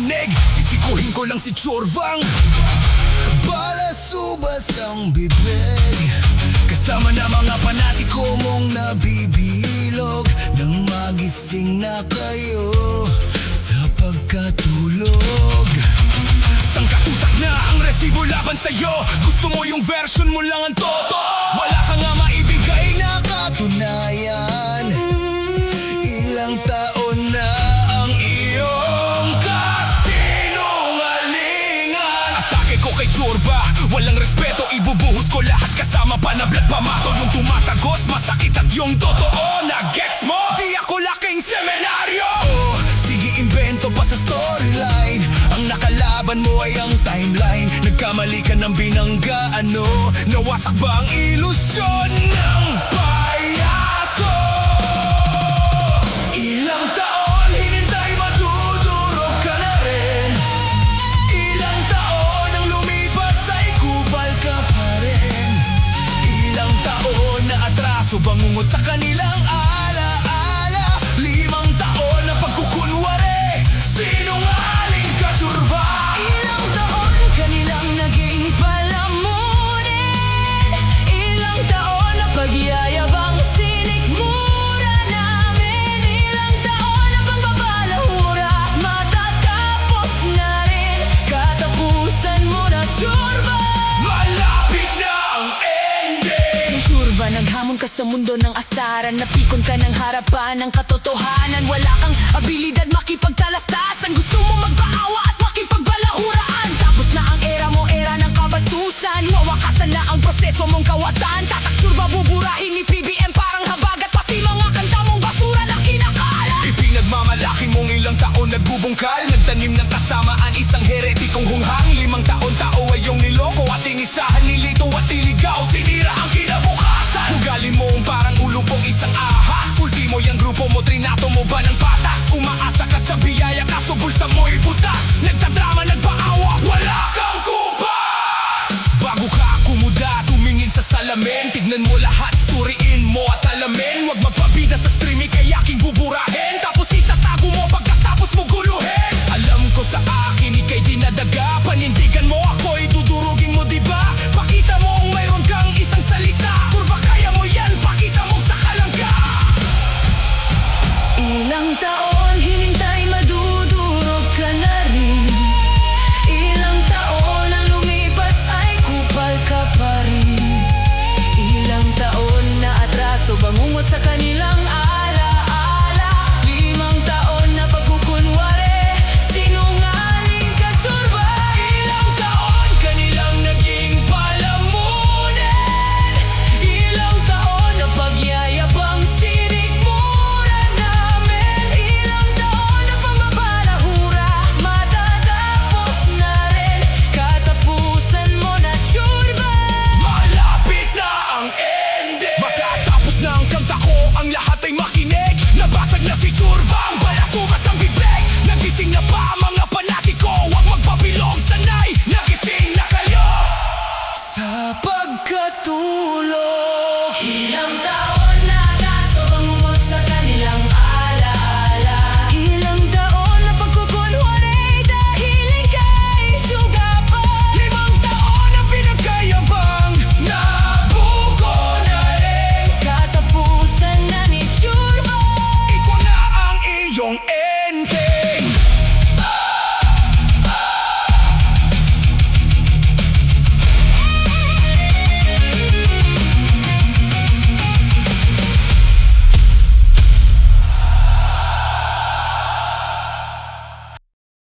marinig. Sisikuhin ko lang si Chorvang. Balasubas ang bibig, kasama na mga panatiko mong nabibilog. Nang magising na kayo sa pagkatulog. Sangkatutak na ang resibo laban sa'yo. Gusto mo yung version mo lang ang totoo. Wala ka nga maibigay na katunayan. Ilang taon na ang iyong kasinungalingan. Atake ko kay Chorba, walang respeto, ibubuhos ko lahat kasama pa na blood pamato. Yung tumatagos, masakit at yung totoo na gets mo. Di ako laking semenaryo. Oh, sige invento pa sa storyline. Ang nakalaban mo ay ang timeline. Nagkamali ka ng binangga, ano? Nawasak ba ang ilusyon ng payaso? Ilang taon hinintay, madudurog ka na rin. Ilang taon ang lumipas ay kupal ka pa rin. Ilang taon na atraso, bangungot sa kanilang alaala. 5 taon na pagkukunwari, sinungaling ka, Chorba. Ilang taon kanilang naging palamunin. Ilang taon na pagyayabang sinikmura namin. Ilang taon na pagbabalahura, matatapos na rin. Katapusan mo na, Chorba. Malapit na ang ending. Chorba, naghamon ka sa mundo ng asaran. Napikon ka ng harapan ng katotohanan. Wala kang abilidad makipagtalastasan. Gusto mo magpaawa at makipagbalahuraan. Tapos na ang era mo, era ng kabastusan. Wawakasan na ang proseso mong kawatan. Tatak Chorba, buburahin ni PBM parang habagat. Pati mga kanta mong basura na kinakalat. Ipinagmamalaki mong ilang taon nagbubungkal. Nagtanim ng kasamaan, isang heretikong hunghang. 5 taon tao ay iyong niloko at inisahan, nilito at iligaw. Sinira ang kinabukasan. Ugali mo parang ulupong isang ahas. Ultimo yung grupo mo, trinato mo ba ng patas? Umaasa ka sa biyaya, kaso bulsa mo'y butas. Nagtadrama, nagpaawa, wala kang kupas. Bago ka kumuda, tumingin sa salamin. Tignan mo lahat, suriin mo at alamin. Huwag magpabida sa streaming, kaya aking bubura